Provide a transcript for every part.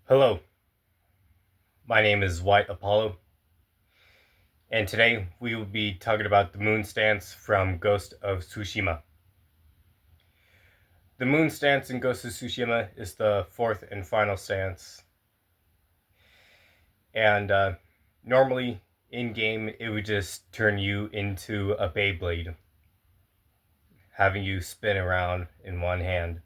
Hello, my name is White Apollo, and today we will be talking about the moon stance from Ghost of Tsushima. The moon stance in Ghost of Tsushima is the fourth and final stance, and normally in game it would just turn you into a Beyblade, having you spin around in one hand.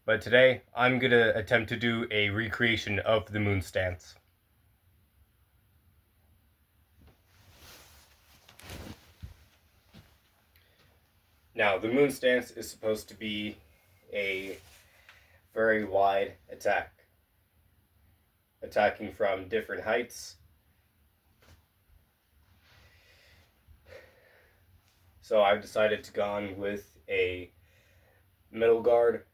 But today I'm going to attempt to do a recreation of the moon stance. Now, the moon stance is supposed to be a very wide attack, attacking from different heights. So I've decided to go on with a middle guard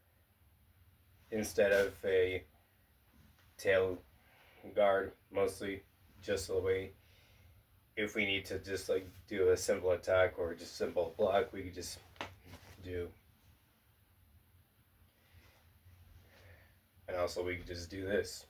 instead of a tail guard, mostly just the way if we need to just like do a simple attack or just simple block, we could just do. And also we could just do this.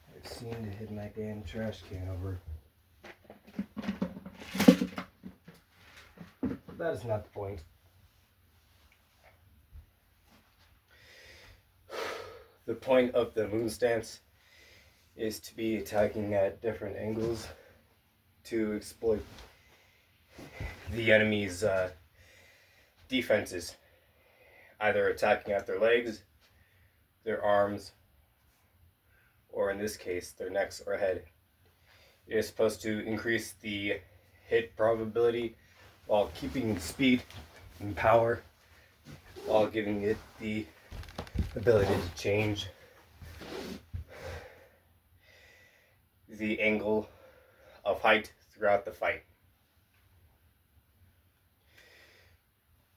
I seem to hit my damn trash can over. But that is not the point. The point of the moon stance is to be attacking at different angles to exploit the enemy's defenses, either attacking at their legs, their arms, or in this case, their necks or head. It is supposed to increase the hit probability while keeping speed and power, while giving it the ability to change the angle of height throughout the fight.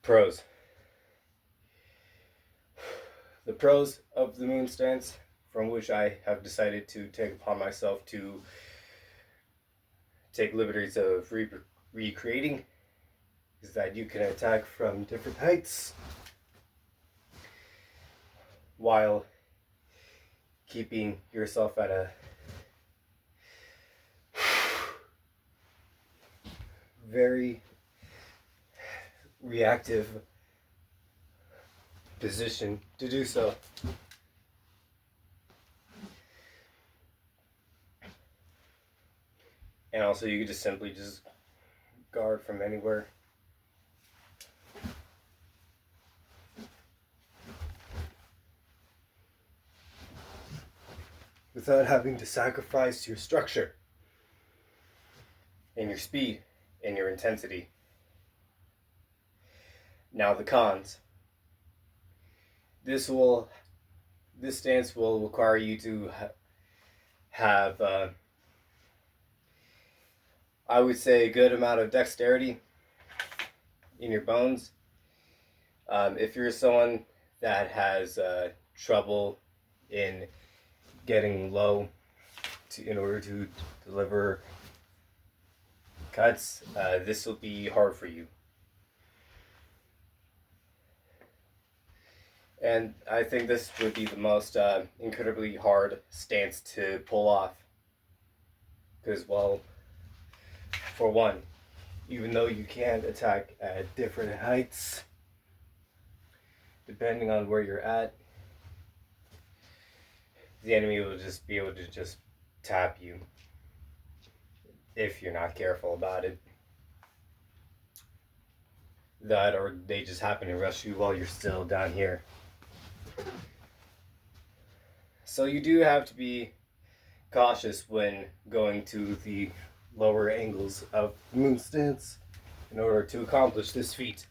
Pros. The pros of the moon stance, from which I have decided to take upon myself to take liberties of recreating, is that you can attack from different heights while keeping yourself at a very reactive position to do so. And also you could just simply just guard from anywhere. Without having to sacrifice your structure and your speed and your intensity. Now the cons. This stance will require you to have, I would say, a good amount of dexterity in your bones. If you're someone that has trouble in getting low in order to deliver cuts, this will be hard for you. And I think this would be the most incredibly hard stance to pull off. Because, well, for one, even though you can attack at different heights, depending on where you're at, the enemy will just be able to just tap you if you're not careful about it. That, or they just happen to rush you while you're still down here. So you do have to be cautious when going to the lower angles of moon stance in order to accomplish this feat.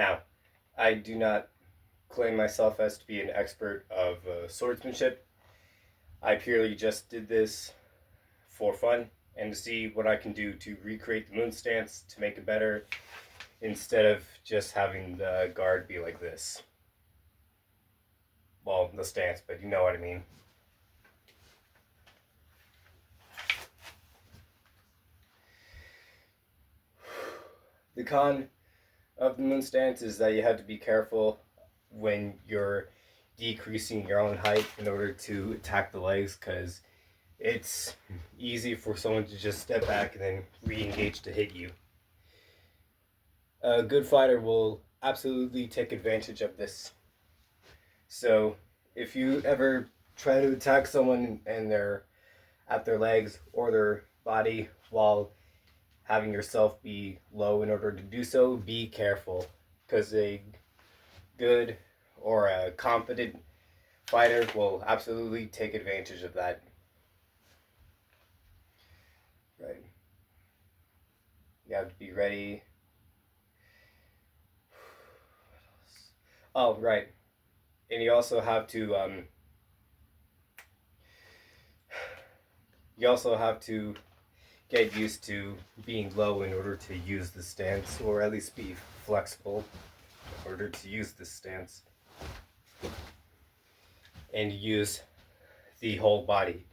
Now, I do not claim myself as to be an expert of swordsmanship. I purely just did this for fun and to see what I can do to recreate the moon stance to make it better instead of just having the guard be like this. Well, the stance, but you know what I mean. The con of the moon stance is that you have to be careful when you're decreasing your own height in order to attack the legs, because it's easy for someone to just step back and then re-engage to hit you. A good fighter will absolutely take advantage of this. So if you ever try to attack someone and they're at their legs or their body while having yourself be low in order to do so, be careful, because a good or a competent fighter will absolutely take advantage of that. Right. You have to be ready. Oh, right. And you also have to get used to being low in order to use the stance, or at least be flexible in order to use this stance. And use the whole body.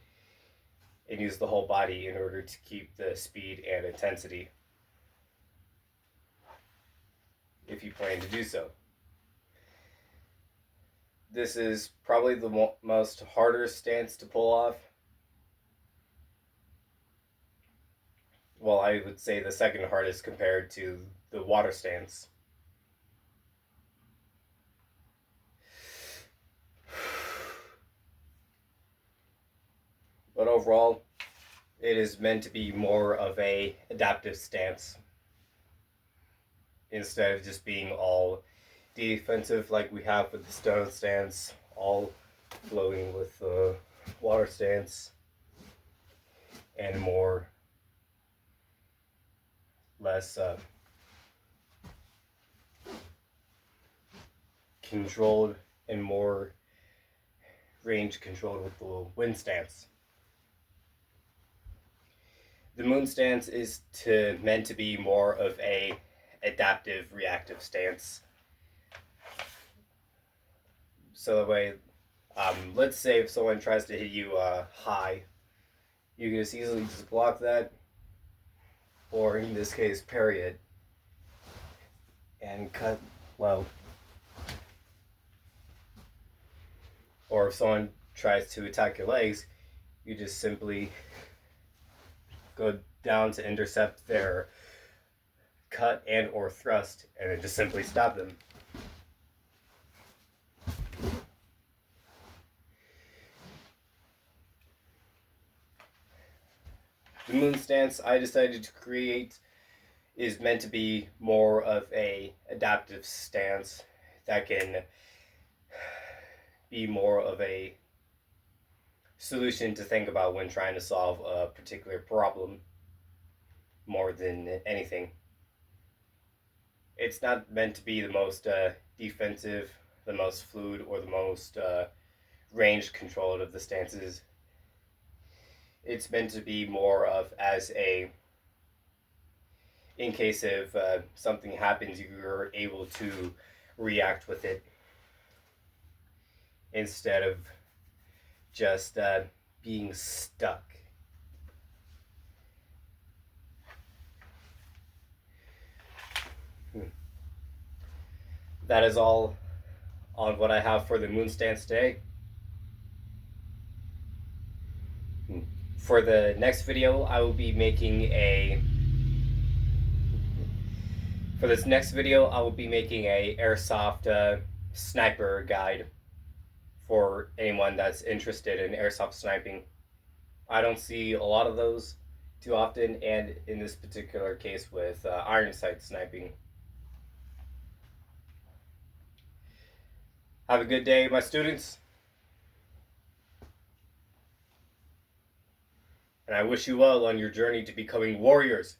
And use the whole body in order to keep the speed and intensity, if you plan to do so. This is probably the most harder stance to pull off. Well, I would say the second hardest compared to the water stance. But overall, it is meant to be more of a adaptive stance instead of just being all defensive like we have with the stone stance, all flowing with the water stance, and less controlled and more range controlled with the wind stance. The moon stance is meant to be more of a adaptive reactive stance. So that way, let's say if someone tries to hit you high, you can just easily just block that, or in this case parry it and cut low. Or if someone tries to attack your legs, you just simply go down to intercept their cut and or thrust, and then just simply stop them. The moon stance I decided to create is meant to be more of a adaptive stance that can be more of a solution to think about when trying to solve a particular problem more than anything. It's not meant to be the most defensive, the most fluid, or the most range controlled of the stances. It's meant to be more of as a, in case of something happens, you're able to react with it instead of just being stuck. That is all on what I have for the moon stance today. For the next video, I will be making a airsoft sniper guide for anyone that's interested in airsoft sniping. I don't see a lot of those too often, and in this particular case with iron sight sniping. Have a good day, my students. And I wish you well on your journey to becoming warriors.